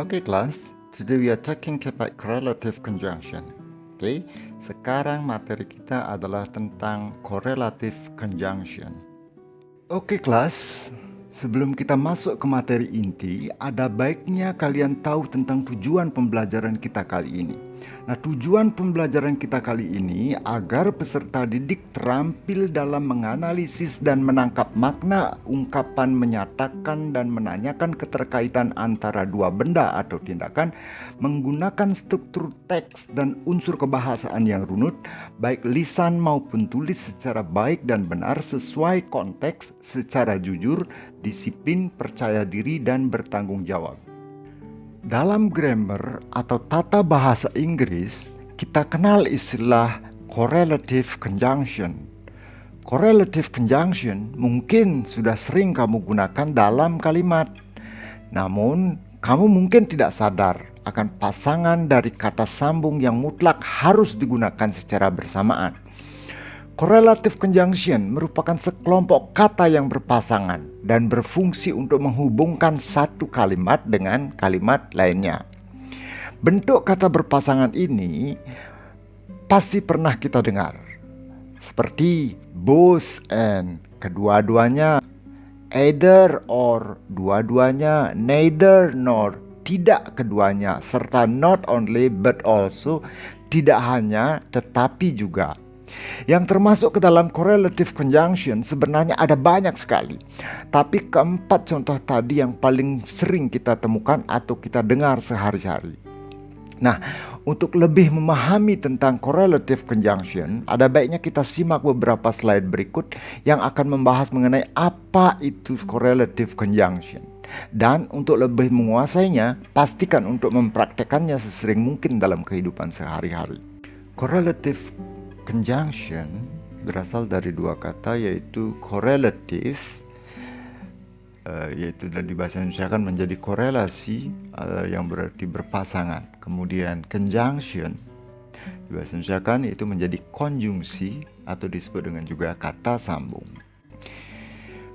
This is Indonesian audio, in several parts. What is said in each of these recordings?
Okay, class. Today we are talking about correlative conjunction. Okay, sekarang materi kita adalah tentang correlative conjunction. Oke, kelas. Sebelum kita masuk ke materi inti, ada baiknya kalian tahu tentang tujuan pembelajaran kita kali ini. Nah, tujuan pembelajaran kita kali ini agar peserta didik terampil dalam menganalisis dan menangkap makna ungkapan, menyatakan dan menanyakan keterkaitan antara dua benda atau tindakan menggunakan struktur teks dan unsur kebahasaan yang runut, baik lisan maupun tulis secara baik dan benar sesuai konteks, secara jujur, disiplin, percaya diri, dan bertanggung jawab. Dalam grammar atau tata bahasa Inggris, kita kenal istilah correlative conjunction. Correlative conjunction mungkin sudah sering kamu gunakan dalam kalimat. Namun, kamu mungkin tidak sadar akan pasangan dari kata sambung yang mutlak harus digunakan secara bersamaan. Correlative conjunction merupakan sekelompok kata yang berpasangan dan berfungsi untuk menghubungkan satu kalimat dengan kalimat lainnya. Bentuk kata berpasangan ini pasti pernah kita dengar, seperti both and, kedua-duanya, either or, dua-duanya, neither nor, tidak keduanya, serta not only but also, tidak hanya tetapi juga. Yang termasuk ke dalam correlative conjunction sebenarnya ada banyak sekali. Tapi keempat contoh tadi yang paling sering kita temukan atau kita dengar sehari-hari. Nah, untuk lebih memahami tentang correlative conjunction, ada baiknya kita simak beberapa slide berikut yang akan membahas mengenai apa itu correlative conjunction. Dan untuk lebih menguasainya, pastikan untuk mempraktekannya sesering mungkin dalam kehidupan sehari-hari. Correlative conjunction berasal dari dua kata, yaitu correlative, yaitu dari bahasa Indonesia kan menjadi korelasi, yang berarti berpasangan. Kemudian conjunction di bahasa Indonesia kan itu menjadi konjungsi atau disebut dengan juga kata sambung.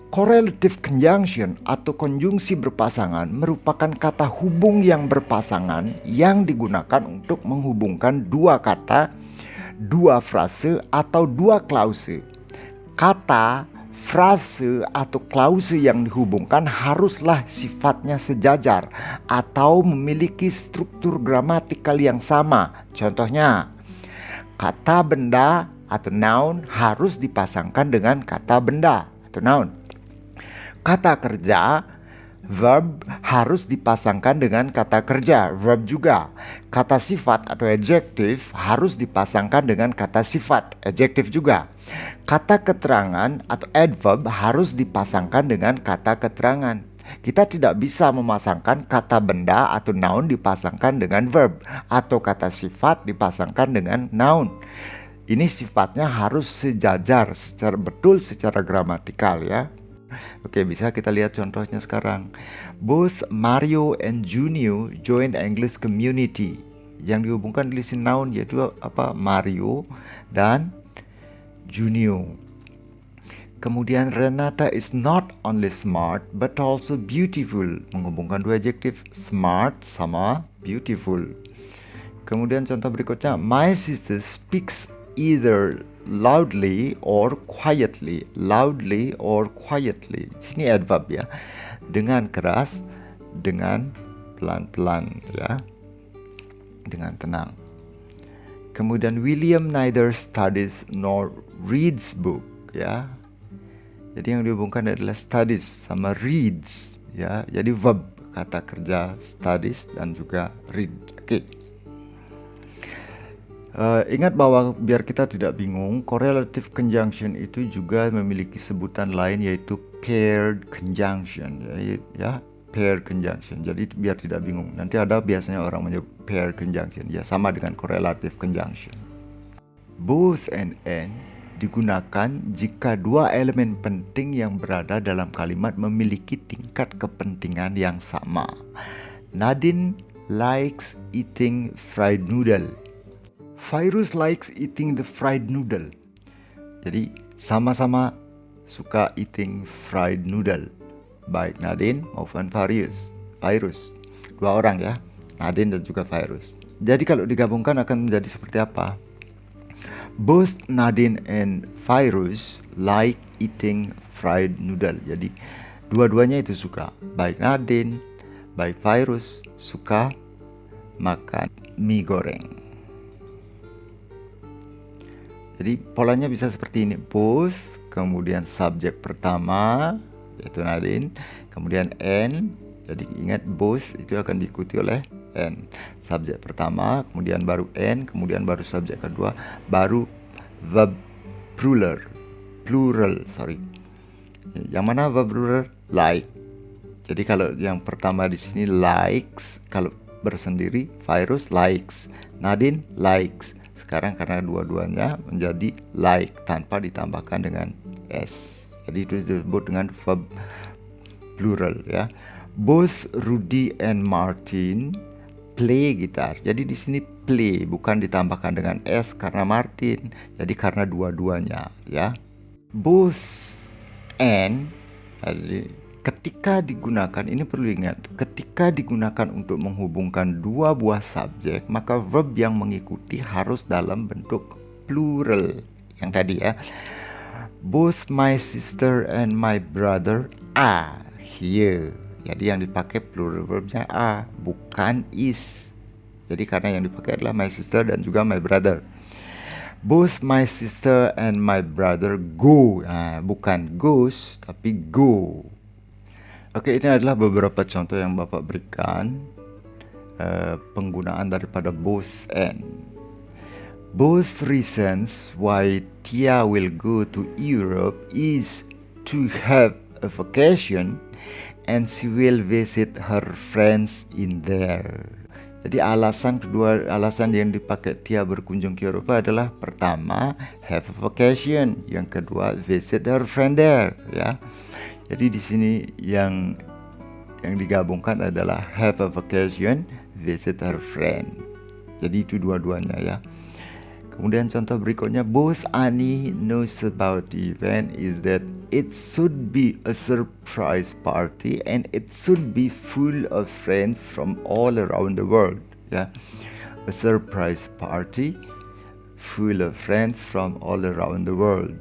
Correlative conjunction atau konjungsi berpasangan merupakan kata hubung yang berpasangan yang digunakan untuk menghubungkan dua kata, dua frase atau dua klause. Kata, frase atau klause yang dihubungkan haruslah sifatnya sejajar atau memiliki struktur gramatikal yang sama. Contohnya, kata benda atau noun harus dipasangkan dengan kata benda atau noun. Kata kerja, verb harus dipasangkan dengan kata kerja, verb juga. Kata sifat atau adjective harus dipasangkan dengan kata sifat, adjective juga. Kata keterangan atau adverb harus dipasangkan dengan kata keterangan. Kita tidak bisa memasangkan kata benda atau noun dipasangkan dengan verb, atau kata sifat dipasangkan dengan noun. Ini sifatnya harus sejajar secara betul secara gramatikal ya. Oke, bisa kita lihat contohnya sekarang. Both Mario and Junio joined English community. Yang dihubungkan di sini noun yaitu apa? Mario dan Junio. Kemudian Renata is not only smart but also beautiful. Menghubungkan dua adjektif, smart sama beautiful. Kemudian contoh berikutnya, my sister speaks either loudly or quietly. Loudly or quietly. Sini adverb ya. Dengan keras, dengan pelan-pelan ya. Dengan tenang. Kemudian William neither studies nor reads book ya. Jadi yang dihubungkan adalah studies sama reads ya. Jadi verb kata kerja studies dan juga read. Oke. Ingat bahwa biar kita tidak bingung, correlative conjunction itu juga memiliki sebutan lain yaitu paired conjunction ya, paired conjunction. Jadi biar tidak bingung, nanti ada biasanya orang menyebut paired conjunction ya, sama dengan correlative conjunction. Both and digunakan jika dua elemen penting yang berada dalam kalimat memiliki tingkat kepentingan yang sama. Nadine likes eating fried noodle. Virus likes eating the fried noodle. Jadi sama-sama suka eating fried noodle, baik Nadine maupun Virus. dua orang ya, Nadine dan juga Virus. Jadi kalau digabungkan akan menjadi seperti apa? Both Nadine and Virus like eating fried noodle. Jadi dua-duanya itu suka. Baik Nadine, baik Virus suka makan mie goreng. Jadi polanya bisa seperti ini. Both, kemudian subjek pertama yaitu Nadine, kemudian and. Jadi ingat both itu akan diikuti oleh and. Subjek pertama, kemudian baru and, kemudian baru subjek kedua, baru verb plural. Yang mana verb plural? Like. Jadi kalau yang pertama di sini likes, kalau bersendiri Virus likes, Nadine likes. Sekarang karena dua-duanya menjadi like tanpa ditambahkan dengan s. Jadi itu disebut dengan verb plural ya. Both Rudy and Martin play gitar. Jadi di sini play bukan ditambahkan dengan s karena Martin. Jadi karena dua-duanya ya. Both and, jadi ketika digunakan, ini perlu ingat, ketika digunakan untuk menghubungkan dua buah subjek, maka verb yang mengikuti harus dalam bentuk plural. Yang tadi ya. Both my sister and my brother are here. Jadi yang dipakai plural verbnya are, bukan is. Jadi karena yang dipakai adalah my sister dan juga my brother. Both my sister and my brother go. Bukan goes, tapi go. Oke, ini adalah beberapa contoh yang Bapak berikan penggunaan daripada both and. Both reasons why Tia will go to Europe is to have a vacation and she will visit her friends in there. Jadi kedua alasan yang dipakai Tia berkunjung ke Eropa adalah pertama have a vacation, yang kedua visit her friend there ya. Jadi di sini yang digabungkan adalah have a vacation, visit her friend. Jadi itu dua-duanya ya. Kemudian contoh berikutnya, both Annie knows about the event is that it should be a surprise party and it should be full of friends from all around the world ya. A surprise party full of friends from all around the world.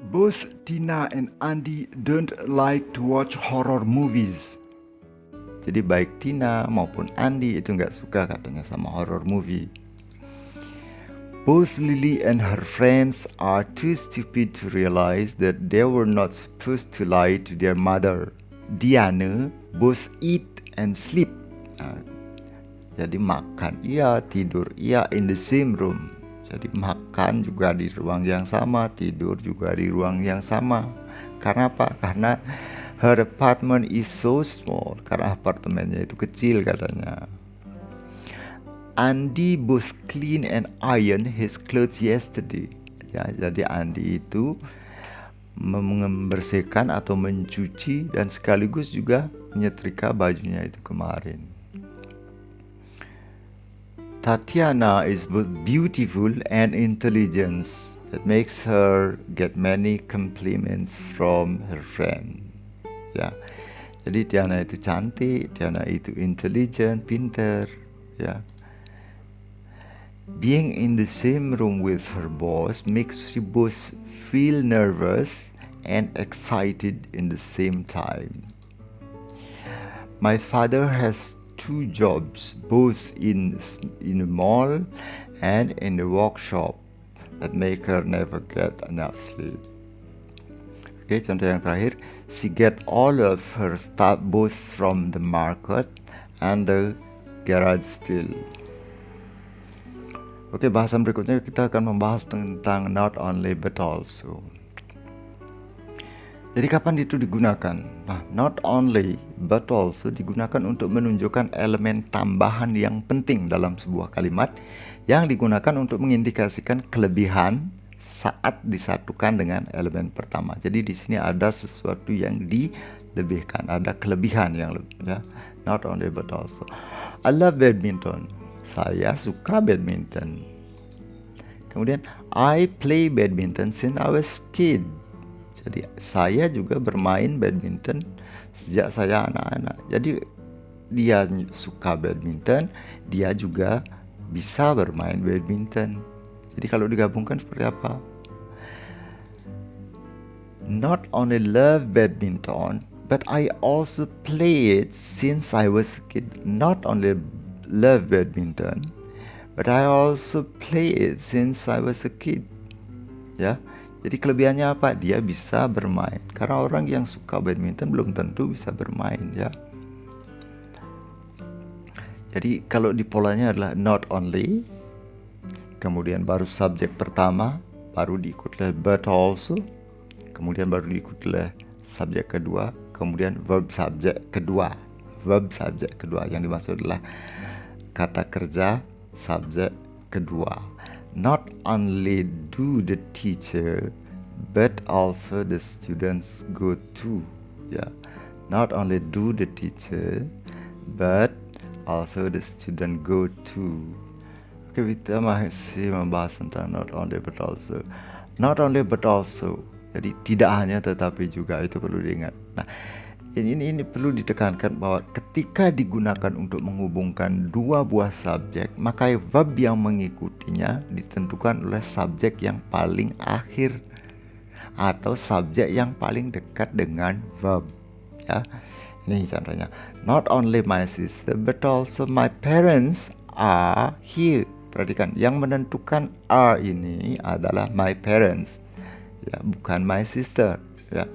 Both Tina and Andy don't like to watch horror movies. Jadi baik Tina maupun Andy itu nggak suka katanya sama horror movie. Both Lily and her friends are too stupid to realize that they were not supposed to lie to their mother. Diana both eat and sleep. Jadi makan iya, tidur iya in the same room. Jadi makan juga di ruang yang sama, tidur juga di ruang yang sama. Karena apa? Karena her apartment is so small. Karena apartemennya itu kecil katanya. Andy both clean and iron his clothes yesterday. Ya, jadi Andy itu membersihkan atau mencuci dan sekaligus juga menyetrika bajunya itu kemarin. Tatiana is both beautiful and intelligent. That makes her get many compliments from her friend. Ya, jadi Tiana itu cantik, Tiana itu intelligent, pinter. Ya. Being in the same room with her boss makes she both feel nervous and excited in the same time. My father has two jobs, both in a mall and in a workshop, that make her never get enough sleep. Oke, contoh yang terakhir, she get all of her stuff both from the market and the garage sale. Oke, bahasan berikutnya kita akan membahas tentang not only but also. Jadi kapan itu digunakan? Nah, not only but also digunakan untuk menunjukkan elemen tambahan yang penting dalam sebuah kalimat yang digunakan untuk mengindikasikan kelebihan saat disatukan dengan elemen pertama. Jadi di sini ada sesuatu yang dilebihkan, ada kelebihan yang lebih ya. Not only but also. I love badminton. Saya suka badminton. Kemudian I play badminton since I was kid. Jadi saya juga bermain badminton sejak saya anak-anak. Jadi dia suka badminton, dia juga bisa bermain badminton. Jadi kalau digabungkan seperti apa? Not only love badminton, but I also play it since I was a kid. Not only love badminton, but I also play it since I was a kid. Ya, jadi kelebihannya apa? Dia bisa bermain. Karena orang yang suka badminton belum tentu bisa bermain, ya. Jadi kalau di polanya adalah not only, kemudian baru subjek pertama, baru diikuti oleh but also, kemudian baru diikuti oleh subjek kedua, kemudian verb subjek kedua. Verb subjek kedua yang dimaksud adalah kata kerja subjek kedua. Not only do the teacher, but also the students go to. Ya, not only do the teacher, but also the student go to. Oke, kita masih membahas tentang not only but also. Not only but also. Jadi tidak hanya tetapi juga, itu perlu diingat. Nah, ini perlu ditekankan bahwa ketika digunakan untuk menghubungkan dua buah subjek, maka verb yang mengikutinya ditentukan oleh subjek yang paling akhir atau subjek yang paling dekat dengan verb, ya. Ini contohnya, not only my sister but also my parents are here. Perhatikan, yang menentukan are ini adalah my parents, ya, bukan my sister, ya.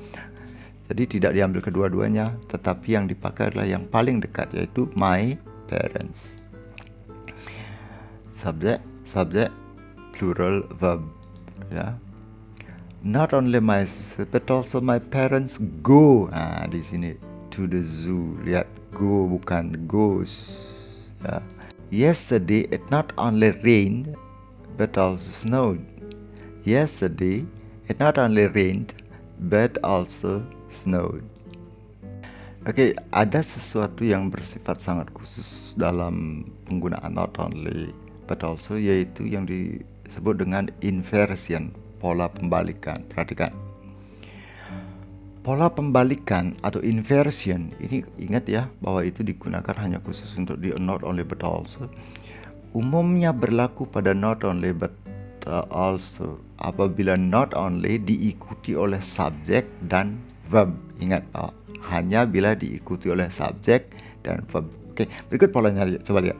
Jadi tidak diambil kedua-duanya, tetapi yang dipakai adalah yang paling dekat, yaitu my parents. Subjek plural verb, ya. Not only my sister but also my parents go. Nah, di sini to the zoo. Lihat, go bukan goes, ya. Yesterday it not only rained but also snowed. Yesterday it not only rained but also snowed. Oke, ada sesuatu yang bersifat sangat khusus dalam penggunaan not only but also, yaitu yang disebut dengan inversion, pola pembalikan. Perhatikan, pola pembalikan atau inversion ini, ingat ya bahwa itu digunakan hanya khusus untuk di not only but also. Umumnya berlaku pada not only but also apabila not only diikuti oleh subjek dan verb. Ingat bahwa hanya bila diikuti oleh subjek dan verb. Oke, berikut polanya, coba lihat.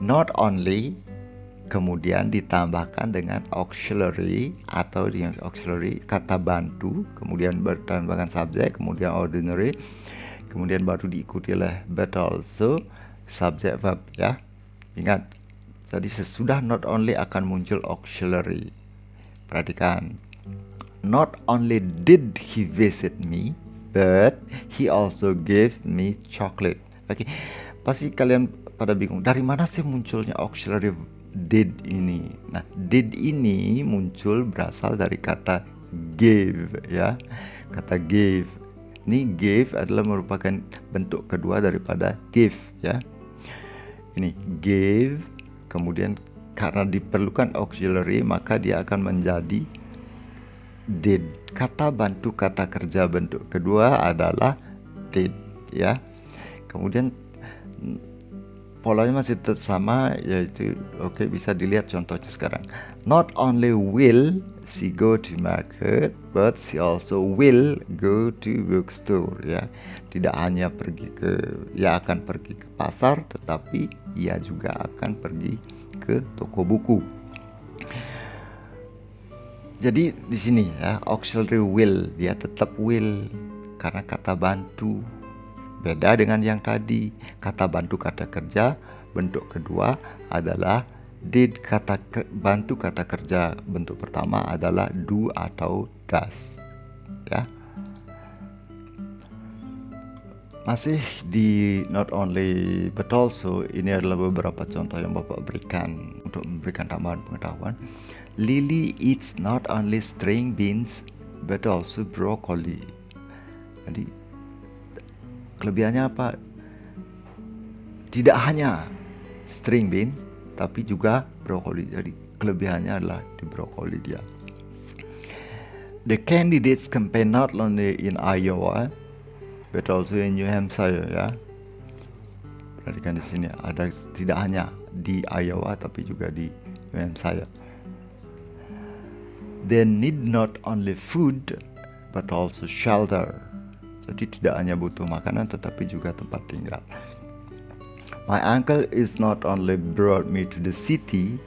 Not only kemudian ditambahkan dengan auxiliary atau dengan auxiliary kata bantu, kemudian bertambahkan subjek, kemudian ordinary, kemudian baru diikuti oleh but also subjek verb, ya. Ingat, jadi sesudah not only akan muncul auxiliary. Perhatikan, not only did he visit me, but he also gave me chocolate. Oke, pasti kalian pada bingung, dari mana sih munculnya auxiliary did ini? Nah, did ini muncul berasal dari kata gave, ya. Kata gave. Ini gave adalah merupakan bentuk kedua daripada give, ya. Ini gave, kemudian karena diperlukan auxiliary maka dia akan menjadi did. Kata bantu kata kerja bentuk kedua adalah did, ya. Kemudian polanya masih tetap sama, yaitu oke, bisa dilihat contohnya sekarang. Not only will she go to market, but she also will go to bookstore, ya. Tidak hanya ia akan pergi ke pasar, tetapi ia juga akan pergi ke toko buku. Jadi di sini, ya, auxiliary will, dia tetap will karena kata bantu. Beda dengan yang tadi, kata bantu kata kerja bentuk kedua adalah did, kata bantu kata kerja bentuk pertama adalah do atau does, ya. Masih di not only but also, ini adalah beberapa contoh yang Bapak berikan untuk memberikan tambahan pengetahuan. Lily eats not only string beans but also broccoli. Jadi kelebihannya apa? Tidak hanya string beans, tapi juga brokoli. Jadi kelebihannya adalah di brokoli dia. The candidates campaign not only in Iowa, but also in New Hampshire, ya. Perhatikan di sini ada tidak hanya di Iowa tapi juga di UM saya. They need not only food but also shelter. Jadi tidak hanya butuh makanan tetapi juga tempat tinggal. My uncle is not only brought me to the city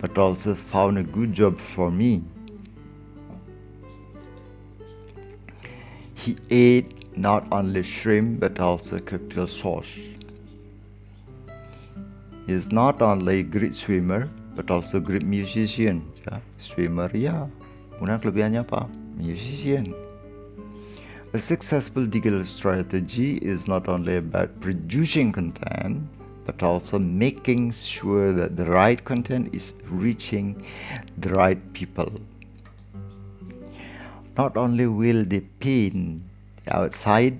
but also found a good job for me. He ate not only shrimp but also cocktail sauce. He is not only a great swimmer but also a great musician. Ya, swimmer ya. Kemudian kelebihannya apa? Musician. A successful digital strategy is not only about producing content but also making sure that the right content is reaching the right people. Not only will they paint the outside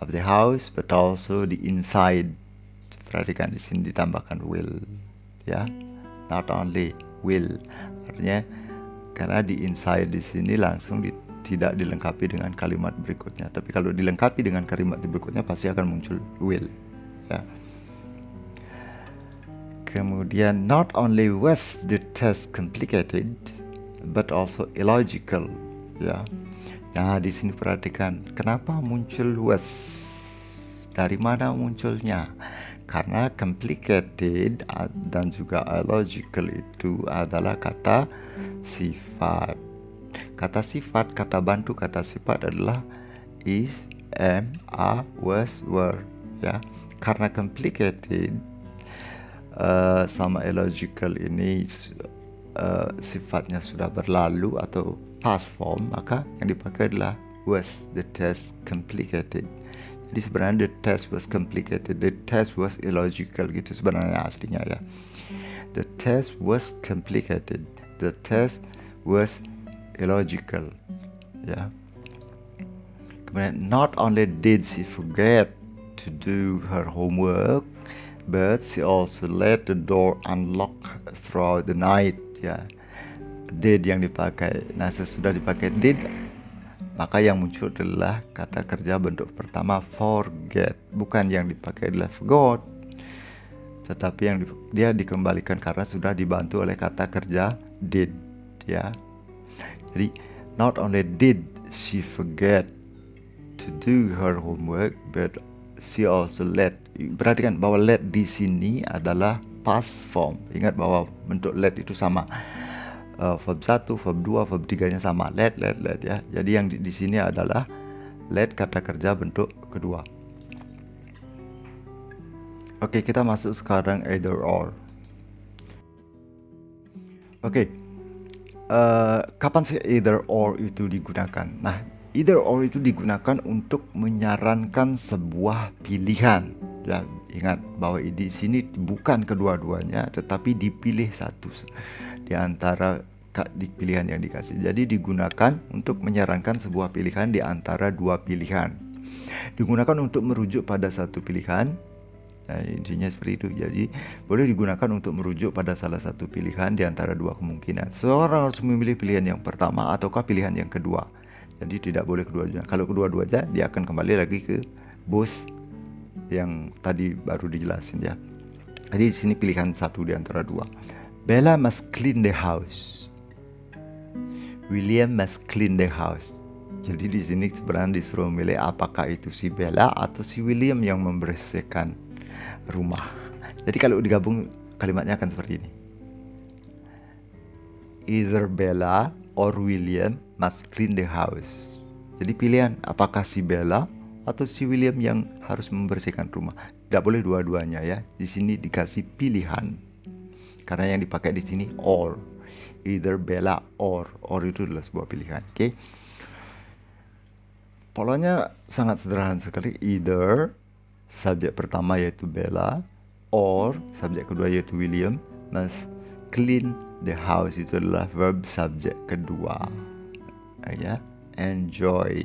of the house but also the inside. Perhatikan di sini ditambahkan will, ya. Not only will, artinya karena di inside di sini langsung tidak dilengkapi dengan kalimat berikutnya. Tapi kalau dilengkapi dengan kalimat berikutnya pasti akan muncul will, ya. Kemudian not only was the test complicated but also illogical, ya. Nah, di sini perhatikan kenapa muncul was. Dari mana munculnya? Karena complicated dan juga illogical itu adalah kata sifat. Kata sifat, kata bantu, kata sifat adalah is, am, are, was, were, ya. Karena complicated sama illogical ini sifatnya sudah berlalu atau past form, maka yang dipakai adalah was the test complicated. Jadi sebenarnya the test was complicated, the test was illogical gitu sebenarnya aslinya, ya. The test was complicated, the test was illogical, ya. Kemudian not only did she forget to do her homework but she also let the door unlock throughout the night, ya. Did yang dipakai. Nah, sesudah dipakai did, maka yang muncul adalah kata kerja bentuk pertama forget. Bukan yang dipakai adalah forgot, tetapi yang dia dikembalikan karena sudah dibantu oleh kata kerja did, ya. Jadi not only did she forget to do her homework but she also let. Perhatikan bahwa let di sini adalah past form. Ingat bahwa bentuk let itu sama. Verb 1, verb 2, verb 3-nya sama. Let, ya. Jadi yang di sini adalah let kata kerja bentuk kedua. Oke, kita masuk sekarang either or. Oke. Kapan sih either or itu digunakan? Nah, either or itu digunakan untuk menyarankan sebuah pilihan. Ya, ingat bahwa di sini bukan kedua-duanya, tetapi dipilih satu di antara pilihan yang dikasih. Jadi digunakan untuk menyarankan sebuah pilihan di antara dua pilihan. Digunakan untuk merujuk pada satu pilihan. Nah, intinya seperti itu. Jadi boleh digunakan untuk merujuk pada salah satu pilihan di antara dua kemungkinan. Seorang harus memilih pilihan yang pertama ataukah pilihan yang kedua. Jadi tidak boleh kedua-duanya. Kalau kedua-duanya dia akan kembali lagi ke both yang tadi baru dijelasin, ya. Jadi di sini pilihan satu di antara dua. Bella must clean the house. William must clean the house. Jadi di sini sebenarnya disuruh memilih apakah itu si Bella atau si William yang membersihkan rumah. Jadi kalau digabung kalimatnya akan seperti ini. Either Bella or William must clean the house. Jadi pilihan apakah si Bella atau si William yang harus membersihkan rumah. Tidak boleh dua-duanya, ya. Di sini dikasih pilihan. Karena yang dipakai di sini or. Either Bella or itu adalah sebuah pilihan. Oke. Polanya sangat sederhana sekali. Either subjek pertama yaitu Bella or subjek kedua yaitu William must clean the house. Itu adalah verb subjek kedua, ya. Enjoy.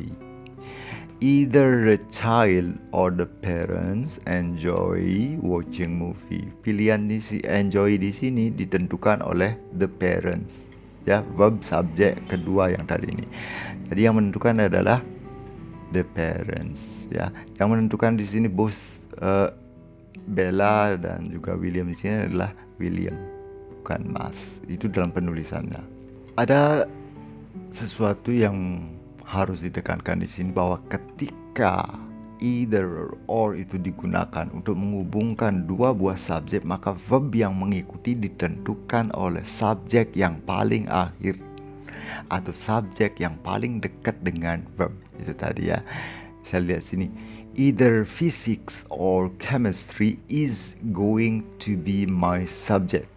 Either the child or the parents enjoy watching movie. Pilihan si enjoy di sini ditentukan oleh the parents, ya, verb subjek kedua yang tadi ini. Jadi yang menentukan adalah the parents, ya. Yang menentukan di sini both Bella dan juga William di sini adalah William, bukan Mas. Itu dalam penulisannya. Ada sesuatu yang harus ditekankan di sini, bahwa ketika either or itu digunakan untuk menghubungkan dua buah subjek, maka verb yang mengikuti ditentukan oleh subjek yang paling akhir atau subjek yang paling dekat dengan verb. Itu tadi ya. Saya lihat sini, either physics or chemistry is going to be my subject.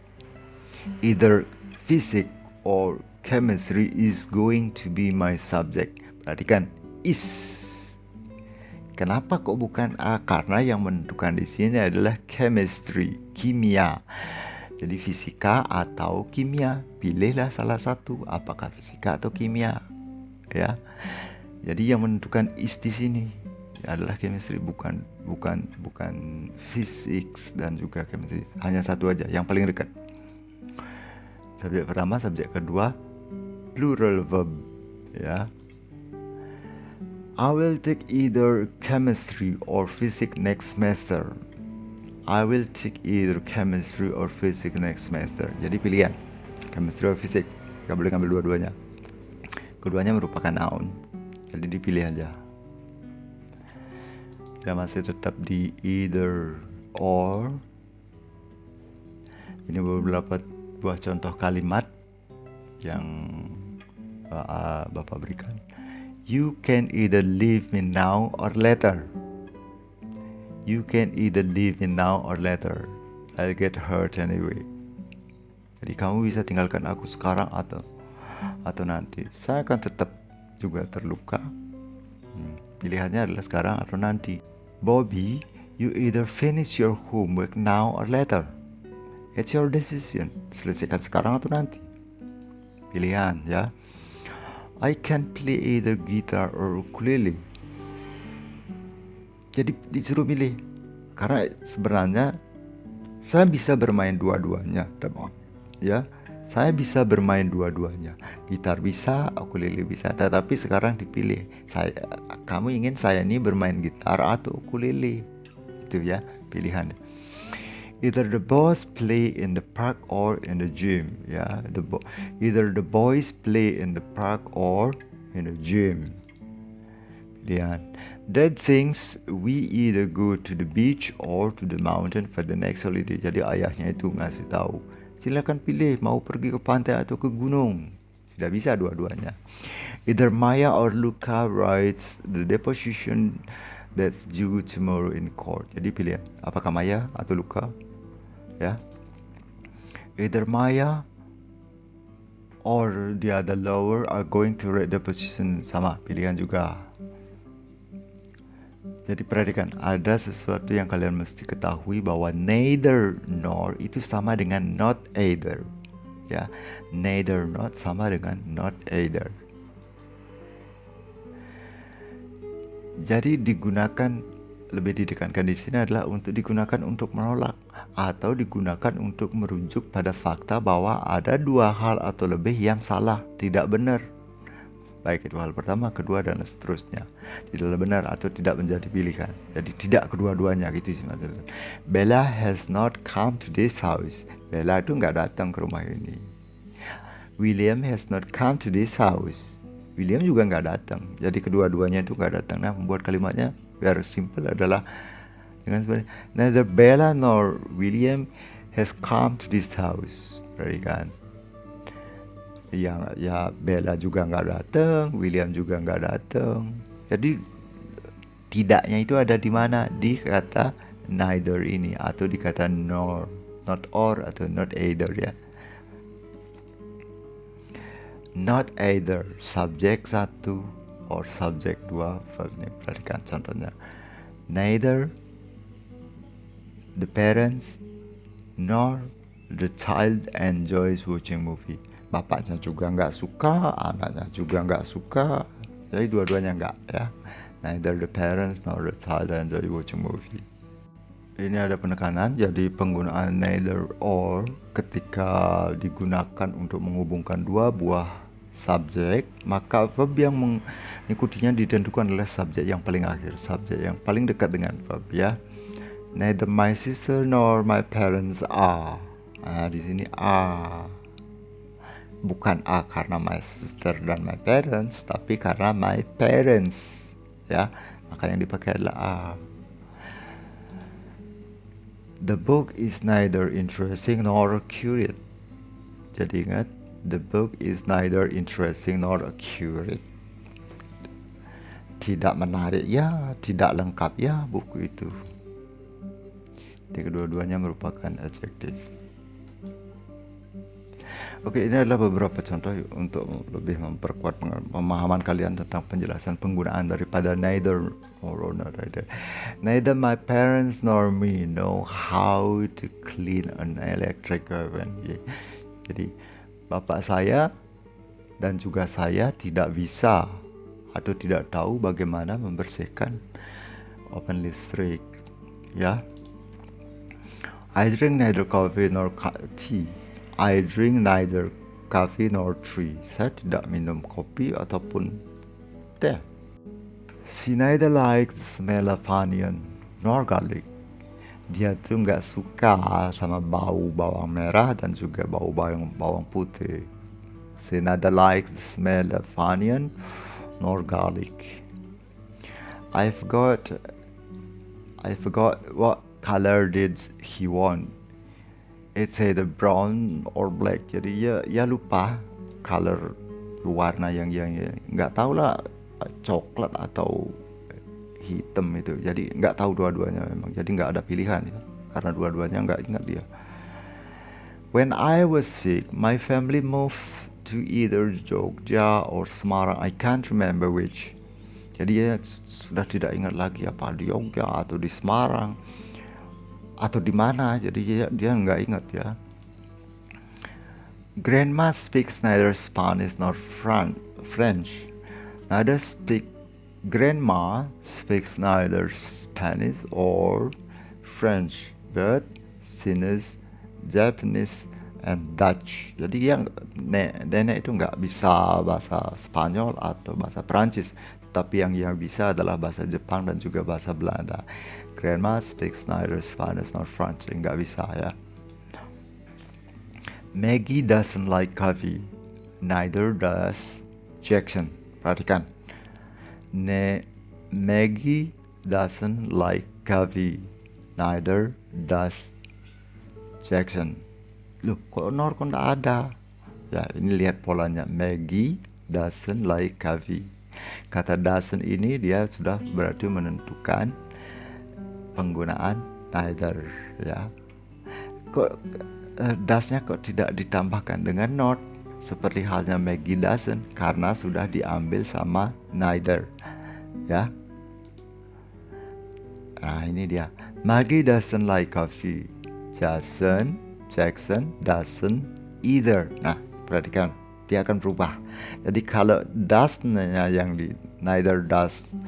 Either physics or chemistry is going to be my subject. Perhatikan, is. Kenapa kok bukan A? Karena yang menentukan di sini adalah chemistry, kimia. Jadi fisika atau kimia, pilihlah salah satu, apakah fisika atau kimia, ya. Jadi yang menentukan is di sini adalah chemistry, bukan physics dan juga chemistry. Hanya satu aja, yang paling dekat. Subjek pertama, subjek kedua, plural verb, ya. I will take either chemistry or physics next semester. I will take either chemistry or physics next semester. Jadi pilihan, chemistry or physics. Gak boleh ngambil dua-duanya. Keduanya merupakan noun, jadi dipilih aja. Kita masih tetap di either or. Ini beberapa buah contoh kalimat yang Bapak berikan. You can either leave me now or later. You can either leave me now or later. I'll get hurt anyway. Jadi kamu bisa tinggalkan aku sekarang atau nanti. Saya akan tetap juga terluka. Pilihannya adalah sekarang atau nanti. Bobby, you either finish your homework now or later. It's your decision. Selesaikan sekarang atau nanti. Pilihan, ya. I can play either guitar or ukulele. Jadi disuruh pilih. Karena sebenarnya saya bisa bermain dua-duanya, ya. Saya bisa bermain dua-duanya. Gitar bisa, ukulele bisa. Tetapi sekarang dipilih. Kamu ingin saya ini bermain gitar atau ukulele? Itu ya pilihan. Either the boys play in the park or in the gym. Ya, either the boys play in the park or in the gym. Pilihan. That things we either go to the beach or to the mountain for the next holiday. Jadi ayahnya itu ngasih tahu, silakan pilih mau pergi ke pantai atau ke gunung. Tidak bisa dua-duanya. Either Maya or Luca writes the deposition that's due tomorrow in court. Jadi pilihan, apakah Maya atau Luca? Ya. Either Maya or the other lower are going to write deposition. Sama pilihan juga. Jadi perhatikan, ada sesuatu yang kalian mesti ketahui, bahwa neither nor itu sama dengan not either. Ya, neither not sama dengan not either. Jadi lebih ditekankan di sini adalah untuk digunakan untuk menolak atau digunakan untuk merujuk pada fakta bahwa ada dua hal atau lebih yang salah, tidak benar. Baik itu hal pertama, kedua, dan seterusnya. Tidak benar atau tidak menjadi pilihan. Jadi tidak kedua-duanya gitu sih maksudnya. Bella has not come to this house. Bella itu nggak datang ke rumah ini. William has not come to this house. William juga nggak datang. Jadi kedua-duanya itu nggak datang. Nah, membuat kalimatnya biar simple adalah dengan sebenarnya neither Bella nor William has come to this house. Perhatikan. Ya Bella juga nggak datang, William juga nggak datang. Jadi tidaknya itu ada di mana? Di kata neither ini atau di kata nor, not or atau not either ya. Not either, subjek 1 or subjek 2 verb nih. Perhatikan contohnya. Neither the parents nor the child enjoys watching movie. Bapaknya juga nggak suka, anaknya juga nggak suka, jadi dua-duanya nggak ya. Neither the parents nor the child enjoy watching movie. Ini ada penekanan, jadi penggunaan neither or ketika digunakan untuk menghubungkan dua buah subjek, maka verb yang mengikutinya ditentukan oleh subjek yang paling akhir, subjek yang paling dekat dengan verb ya. Neither my sister nor my parents are. Nah, di sini are. Bukan A karena my sister dan my parents, tapi karena my parents, ya. Maka yang dipakai adalah are. The book is neither interesting nor accurate. Jadi ingat, the book is neither interesting nor accurate. Tidak menarik ya, tidak lengkap ya buku itu. Jadi kedua-duanya merupakan adjektif. Oke, ini adalah beberapa contoh untuk lebih memperkuat pemahaman kalian tentang penjelasan penggunaan daripada neither or neither. Neither my parents nor me know how to clean an electric oven. Jadi, bapak saya dan juga saya tidak bisa atau tidak tahu bagaimana membersihkan oven listrik. Ya, I drink neither coffee nor tea. I drink neither coffee nor tea. Saya tidak minum kopi ataupun teh. She neither likes the smell of onion nor garlic. Dia tuh nggak suka sama bau bawang merah dan juga bau bawang putih. She neither likes the smell of onion nor garlic. I forgot what color did he want. It's either brown or black. Jadi ya lupa color warna yang nggak tahu lah, coklat atau hitam itu. Jadi nggak tahu dua-duanya memang. Jadi nggak ada pilihan ya, karena dua-duanya nggak ingat dia. When I was sick, my family moved to either Jogja or Semarang. I can't remember which. Jadi ya sudah tidak ingat lagi apa di Jogja atau di Semarang atau di mana. Jadi dia nggak ingat ya. Grandma speaks neither Spanish nor French. Grandma speaks neither Spanish or French, but she knows Japanese and Dutch. Jadi yang nenek itu nggak bisa bahasa Spanyol atau bahasa Perancis, tapi yang bisa adalah bahasa Jepang dan juga bahasa Belanda. Grandma speaks neither Spanish nor French. Nggak bisa ya. Maggie doesn't like coffee. Neither does Jackson. Perhatikan. Maggie doesn't like coffee. Neither does Jackson. Loh, kok nor nggak ada? Ya, ini lihat polanya. Maggie doesn't like coffee. Kata doesn't ini dia sudah berarti menentukan penggunaan neither ya. Kok does-nya kok tidak ditambahkan dengan not seperti halnya Maggie doesn't, karena sudah diambil sama neither ya. Nah, ini dia. Maggie doesn't like coffee. Jackson doesn't either. Nah, perhatikan, dia akan berubah. Jadi kalau does-nya yang di neither does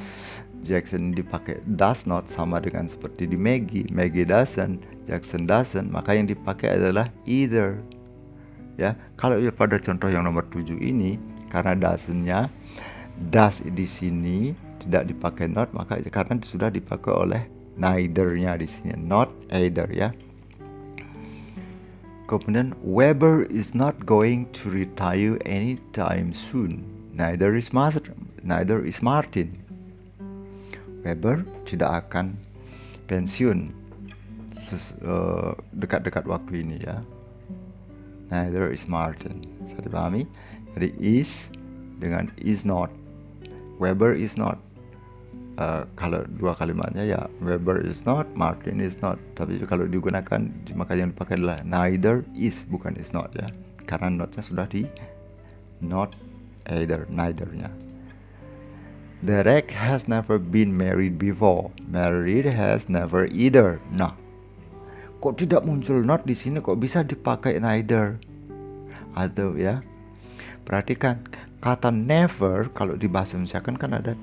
Jackson dipakai does not, sama dengan seperti di Maggie doesn't, Jackson doesn't, maka yang dipakai adalah either ya. Kalau pada contoh yang nomor 7 ini, karena doesn't-nya does di sini tidak dipakai not, maka karena sudah dipakai oleh neither-nya di sini, not either ya. Kemudian Weber is not going to retire anytime soon. Neither is Martin. Weber tidak akan pensiun dekat-dekat waktu ini ya. Neither is Martin. Bisa dipahami? Jadi is dengan is not. Weber is not. Kalau dua kalimatnya ya Weber is not, Martin is not. Tapi kalau digunakan, maka yang dipakai adalah neither is, bukan is not ya. Karena notnya sudah di not either, neither-nya. Derek has never been married before. Married has never either. Nah, kok tidak muncul not di sini? Kok bisa dipakai neither? Atau ya, perhatikan kata never kalau di bahasa Indonesia kan ada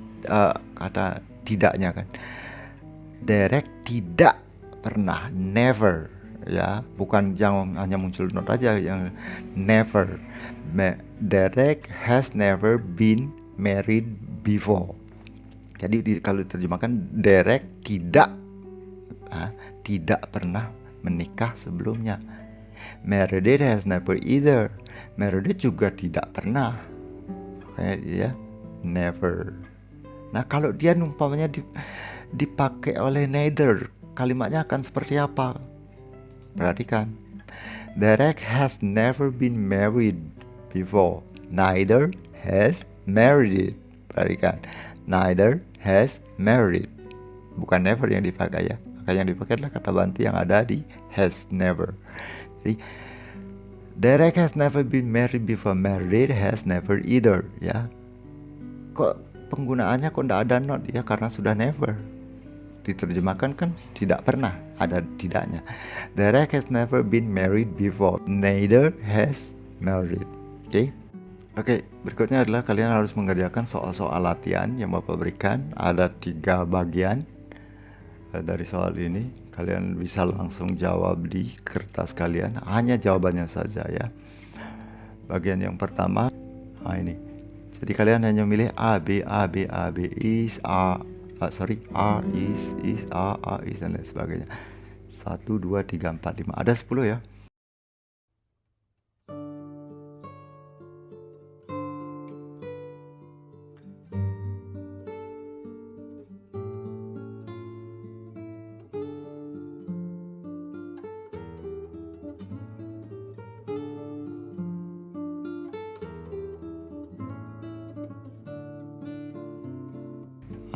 kata tidaknya kan. Derek tidak pernah, never ya, bukan yang hanya muncul not aja, yang never. Derek has never been married before. Jadi kalau diterjemahkan Derek tidak pernah menikah sebelumnya. Meredith has never either. Meredith juga tidak pernah. Kayak dia never. Nah, kalau dia umpamanya dipakai oleh neither, kalimatnya akan seperti apa? Perhatikan. Derek has never been married before. Neither has married. Perhatikan. Neither has married. Bukan never yang dipakai ya. Maka yang dipakai adalah kata bantu yang ada di has never. Jadi Derek has never been married before. Married has never either. Ya. Kok penggunaannya kok tidak ada not ya, karena sudah never. Diterjemahkan kan tidak pernah, ada tidaknya. Derek has never been married before. Neither has married. Oke, berikutnya adalah kalian harus mengerjakan soal-soal latihan yang Bapak berikan. Ada 3 bagian dari soal ini. Kalian bisa langsung jawab di kertas kalian, hanya jawabannya saja ya. Bagian yang pertama, ini. Jadi kalian hanya milih A, B, A, B, A, B, is, A, R is, A is, dan lain sebagainya. 1, 2, 3, 4, 5. Ada 10 ya.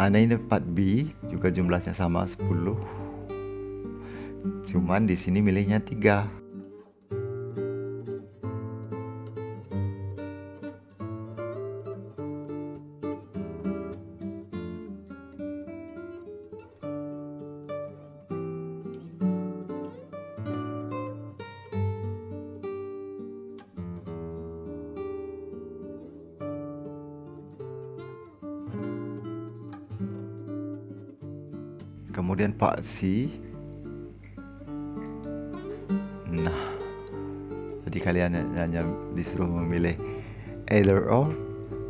Nah, ini part B juga jumlahnya sama 10. Cuman di sini milihnya 3. Kemudian Pak C. Nah, jadi kalian hanya disuruh memilih either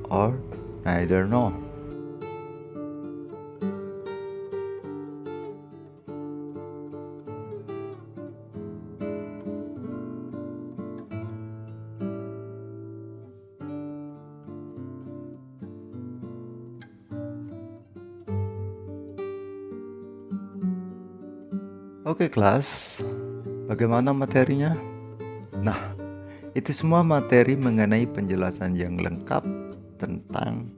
or neither nor. Oke kelas, bagaimana materinya? Nah, itu semua materi mengenai penjelasan yang lengkap tentang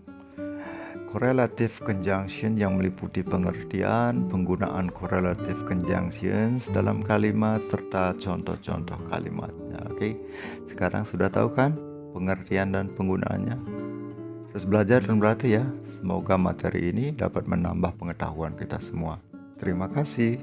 correlative conjunction yang meliputi pengertian, penggunaan correlative conjunctions dalam kalimat, serta contoh-contoh kalimatnya. Oke, sekarang sudah tahu kan pengertian dan penggunaannya? Terus belajar dan berlatih ya. Semoga materi ini dapat menambah pengetahuan kita semua. Terima kasih.